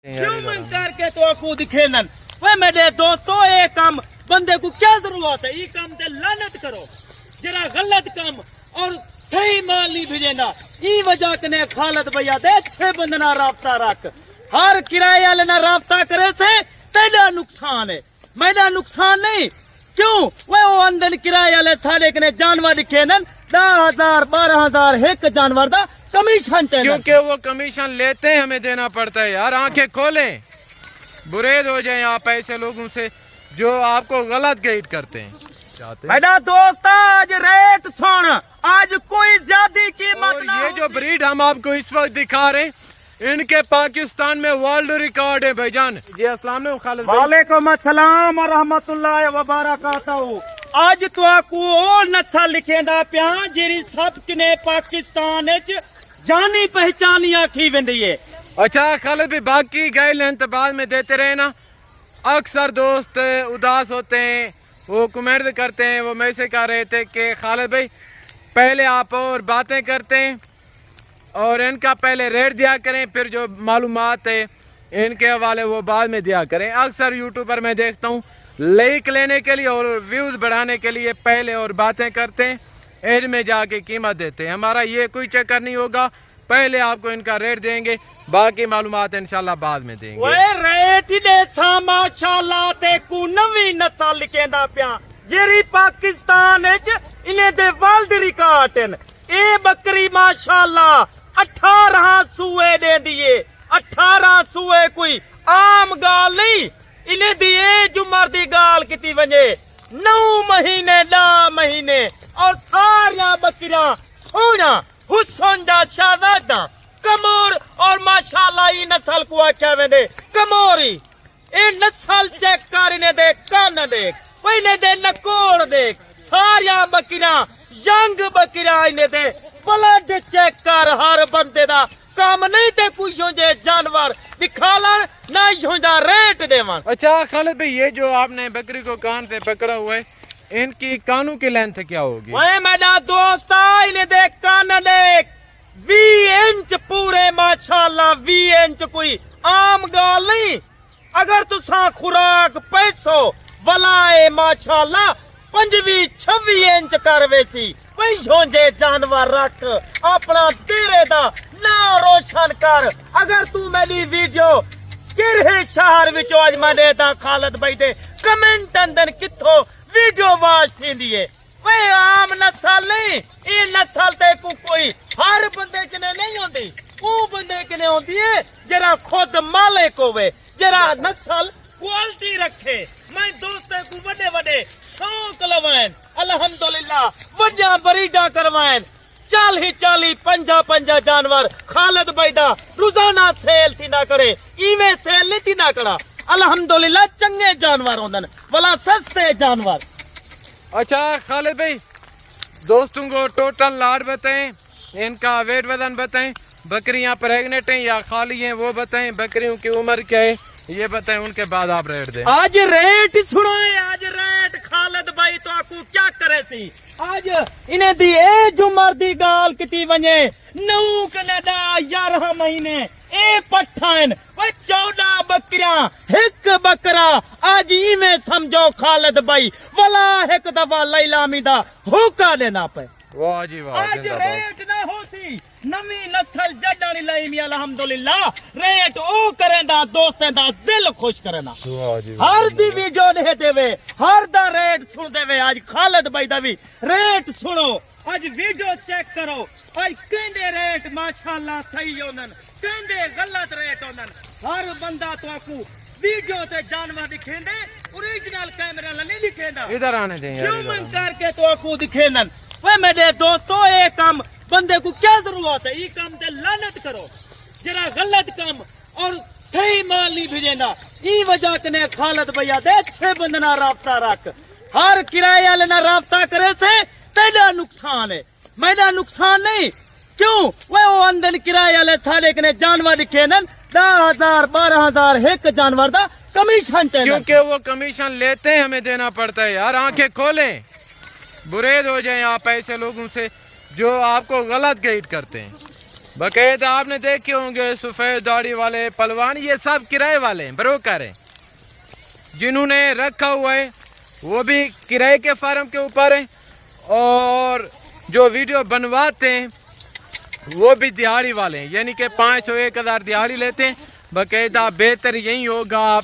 क्यों मन करके तो आपको दिखे नन वे मेरे दोस्तों ये काम बंदे को क्या जरूरत है ये काम ते लानत करो जरा गलत काम और सही माल नहीं भेजना ई वजह कने खालद भैया दे छे बंदना राब्ता रख हर किराए वाले ना राब्ता करे से तेरा नुकसान है मेरा नुकसान नहीं क्यों वो अंदर किराए वाले थारे कने जानवर दिखे नन 10,000 12,000 एक जानवर दा कमीशन चाहिए क्योंकि वो कमीशन लेते हैं हमें देना पड़ता है यार। आंखें खोलें, बुरेद हो जाएं आप ऐसे लोगों से जो आपको गलत गाइड करते हैं। मेरा दोस्त आज रेट सुन, आज कोई ज्यादा कीमत ना ये जो ब्रीड हम आपको इस वक्त दिखा रहे हैं इनके पाकिस्तान में वर्ल्ड रिकॉर्ड है भाईजान। जी अस्सलाम वालेकुम अस्सलाम व रहमतुल्लाहि व बरकातहू। आज तो आपको और नथा लिखेंदा पिया जेरी सब किने पाकिस्तान विच जानी पहचानी आखी वेंदी है। अच्छा खालिद भी बाकी गाइडलाइन तो बाद में देते रहे ना। अक्सर दोस्त उदास होते हैं, वो कमेंट करते हैं। वो मैं से कह रहे थे कि खालिद भाई पहले आप और बातें करते हैं और इनका पहले रेट दिया करें, फिर जो मालूमात है इनके हवाले वो बाद में दिया करें। अक्सर यूट्यूबर मैं देखता हूँ लाइक लेने के लिए और व्यूज़ बढ़ाने के लिए पहले और बातें करते हैं, एड में जाके कीमत देते हैं। हमारा ये कोई चक्कर नहीं होगा, पहले आपको इनका रेट देंगे, बाकी मालूमात इंशाल्लाह बाद में देंगे। ओए रेट ही दे सा माशाल्लाह ते को नवी नस्ल लिखेंदा पिया जेरी पाकिस्तान विच इने दे वर्ल्ड रिकॉर्ड न। ए बकरी माशाल्लाह 18 सूए दे दिए। 18 सूए कोई आम गाल नहीं, इने दी एज उम्र दी गाल किती वने 9 महीने 10 महीने और सारिया बकरियां सोना हुसन दा शाहजादा कमोर और माशाल्लाह ई नस्ल को आख्या वेंदे कमोरी। ए नस्ल चेक कर इने दे कान देख, पहले दे नकोर देख, सारिया बकरियां यंग बकरियां इने दे ब्लड चेक कर। हर बंदे दा काम नहीं ते कोई सोचे जानवर दिखालन ना सोचा रेट देवन। अच्छा खालिद भाई ये जो आपने बकरी को कान से पकड़ा हुआ है इनकी कानों की लेंथ क्या होगी? ओए मेरा दोस्त इन्हें देख कान देख 20 इंच पूरे माशाल्लाह 20 इंच कोई आम गाल नहीं। अगर तुसा खुराक पैसो बलाए माशाल्लाह 25-26 इंच कर वेसी पैसों जे जानवर रख अपना तेरे दा ना रोशन कर। अगर तू मेरी वीडियो किरहे शहर विचो आज मैं देता खालिद भाई दे कमेंट अंदर किथों वीडियो वाच थी है। वे आम नस्ल नहीं, ये नस्ल ते को कोई हर बंदे कने नहीं होती, वो बंदे कने होती है जरा खुद मालिक होवे, जरा नस्ल क्वालिटी रखे। मैं दोस्ते को बड़े बड़े शौक लवाएं अल्हम्दुलिल्लाह वड्या बरीडा करवाएं 40-50 जानवर खालिद भाई दा रोजाना सेल थी ना करे, इवे सेल नहीं थी ना करा। अल्हम्दुलिल्लाह चंगे जानवर होंदन वाला सस्ते जानवर। अच्छा खालिद भाई दोस्तों को टोटल लाड बताएं, इनका वेट वजन बताएं, बकरियां प्रेग्नेंट हैं या खाली हैं वो बताएं, बकरियों की उम्र क्या है ये बताएं, उनके बाद आप रेट दें। आज रेट सुनो, आज रेट खालिद भाई तो आपको क्या करे सी आज इन्हें दी एज उम्र दी गाल किती वने 9 कनाडा 11 महीने ए पठान 14 बकरियां एक बकरा आज इवें समझो खालिद भाई वाला एक दफा लैलामी दा होका देना पे। वाह जी वाह, आज रेट ना होती नवी नस्ल जड्डानी लाइमी अल्हम्दुलिल्लाह रेट ओ करेंदा दोस्तें दा दिल खुश करेना। हर दी वीडियो दे देवे हर दा रेट सुन देवे। आज खालिद भाई दा भी रेट सुनो, आज वीडियो चेक करो। आज केंदे रेट माशाल्लाह सही होनन, केंदे गलत रेट होनन। हर बंदा तो आपको वीडियो ते जानवर दिखेंदे, ओरिजिनल कैमरा ला नहीं दिखेंदा। इधर आने दें यार, क्यों मन करके तो आपको दिखेनन। वे मेरे दोस्तों ये काम बंदे को क्या जरूरत है, ये काम ते लानत करो। जरा गलत काम और सही माल नहीं भेजना ई वजह कने खालिद भैया दे छे बंदना राब्ता रख हर किराए वाले ना राब्ता करे से तेरा नुकसान है मेरा नुकसान नहीं। क्यों वो अंदर किराए वाले थारे कने जानवर दिखे न 10,000 12,000 एक जानवर दा कमीशन चाहिए। क्योंकि वो कमीशन लेते हैं हमें देना पड़ता है यार। आंखें खोलें, बुरेद हो जाएं आप ऐसे लोगों से जो आपको गलत गाइड करते हैं। बाकायदा आपने देखे होंगे सफ़ेद दाढ़ी वाले पहलवान, ये सब किराए वाले हैं, ब्रोकर हैं। जिन्होंने रखा हुआ है वो भी किराए के फार्म के ऊपर है, और जो वीडियो बनवाते हैं वो भी दिहाड़ी वाले हैं, यानी कि 500-1000 दिहाड़ी लेते हैं। बाकायदा बेहतर यही होगा आप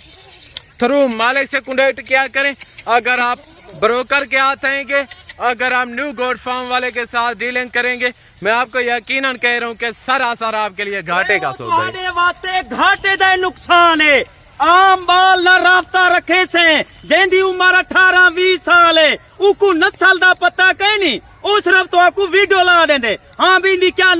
थ्रू मालिक से कॉन्टेक्ट किया करें। अगर आप ब्रोकर के हाथ आएंगे, अगर आप न्यू गोट फार्म वाले के साथ डीलिंग करेंगे, मैं आपको यकीनन कह रहा हूँ कि सरासर आपके लिए घाटे का सौदा है। वास्ते घाटे का नुकसान है। आम बाल ना राफ्ता रखे से जेंदी उम्र 18-20 साल है, उको नस्ल दा पता कहीं नहीं, उस सिर्फ तो आपको वीडियो ला देंगे। हाँ भी नहीं क्या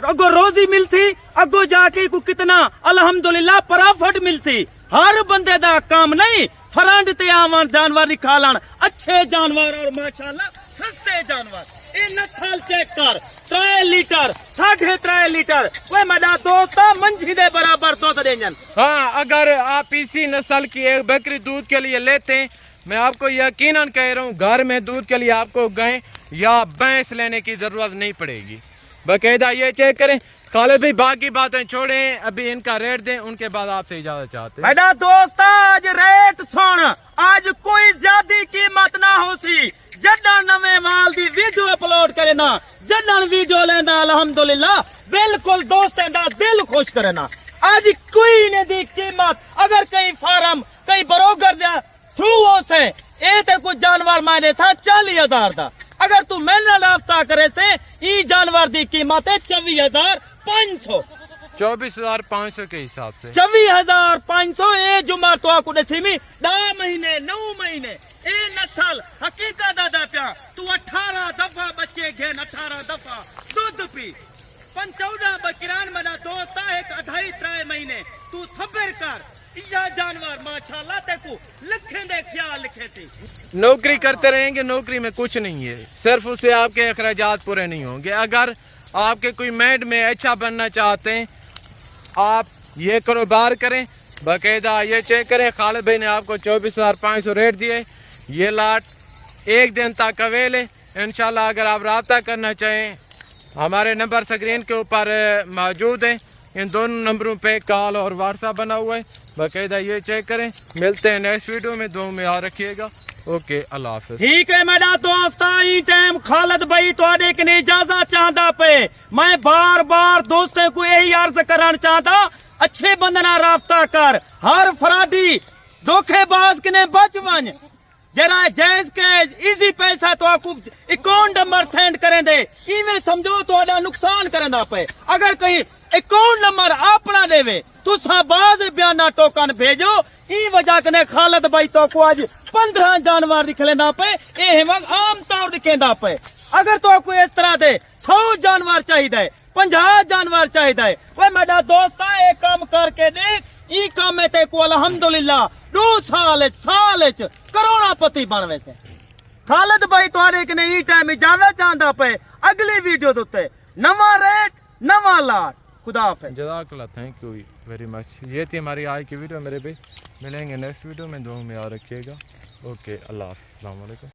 अगो रोजी मिलती, अगो जाके को कितना अल्हम्दुलिल्लाह प्रॉफिट मिलती। हर बंदे दा काम नहीं फरंड ते आवन जानवर निकालन, अच्छे जानवर और माशाल्लाह सस्ते जानवर। ये नस्ल चेक कर, 3 लीटर 3.5 लीटर वो मेरा दोस्त मंझी दे बराबर दूध देंगे। हाँ, अगर आप इसी नस्ल की एक बकरी दूध के लिए लेते हैं, मैं आपको यकीनन कह रहा हूँ घर में दूध के लिए आपको गाय या भैंस लेने की जरूरत नहीं पड़ेगी। बाकायदा ये चेक करें। खालिद भाई बाकी बातें छोड़ें, अभी इनका रेट दें, उनके बाद आपसे इजाजत चाहते हैं। मेरा दोस्त आज रेट सुन, आज कोई ज्यादा कीमत ना हो सी। जडन नवे माल दी वीडियो अपलोड करे ना, जडन वीडियो लेना अल्हम्दुलिल्लाह बिल्कुल दोस्तें दा दिल खुश करे ना। आज कोई ने दी कीमत, अगर कहीं फार्म कहीं बरोगर दा थ्रू हो से ए ते कुछ जानवर माने था 40,000 दा, अगर तू मेरे राब्ता करे से ई जानवर दी कीमत है 24,500। 24,500 के हिसाब से 24,500। ए जुमा तो आपको नसीमी 10 महीने 9 महीने ए नस्ल हकीकत दादा प्या तू 18 दफा बच्चे घेन, 18 दफा दूध पी, 14 बकरान मना दोस्त एक 2.5-3 महीने तू सब्र कर। या जानवर माशाल्लाह तेको लिखे दे ख्याल लिखे थी। नौकरी करते रहेंगे, नौकरी में कुछ नहीं है, सिर्फ उससे आपके अखराजात पूरे नहीं होंगे। अगर आपके कोई मैड में अच्छा बनना चाहते हैं, आप ये कारोबार करें। बाकायदा ये चेक करें, खालिद भाई ने आपको 24,500 रेट दिए। ये लाट एक दिन तक अवेल है इंशाल्लाह। अगर आप रब्ता करना चाहें, हमारे नंबर स्क्रीन के ऊपर मौजूद हैं, इन दोनों नंबरों पे कॉल और व्हाट्सएप बना हुआ है। बाकायदा ये चेक करें। मिलते हैं नेक्स्ट वीडियो में, दुआ में याद रखिएगा। ओके, अल्लाह हाफिज़। ठीक है मेरा दोस्त, ई टाइम खालिद भाई थोड़े की इजाजत चाहता पे। मैं बार बार दोस्तों को यही अर्ज करना चाहता, अच्छे बंदे ना राब्ता कर। हर फराडी धोखेबाज के बच वन, जरा जैज के इजी पैसा तो आपको अकाउंट नंबर सेंड करें दे, इवें समझो तो नुकसान करना पे। अगर कहीं अकाउंट नंबर अपना देवे तो बाज बयाना टोकन भेजो। ई वजह कने खालिद भाई तो को आज 15 जानवर दिख लेना पे, ये आम तौर दिखेंदा पे। अगर तो कोई इस तरह दे 100 जानवर चाहिए, 50 जानवर चाहिए, वो मेरा दोस्त एक काम करके देख, ई काम में ते को अल्हम्दुलिल्लाह 2 साल करोड़पति बनवे से। खालिद भाई तुहारे के ई टाइम इजाजत चाहता पे। अगली वीडियो दोते नवा रेट नवा लाट। खुदा हाफिज़। जज़ाकल्लाह, थैंक यू वेरी मच। ये थी हमारी आज की वीडियो मेरे भाई। मिलेंगे नेक्स्ट वीडियो में, दुआ में याद रखिएगा। ओके, अल्लाह हाफ़िज़, अस्सलाम वालेकुम।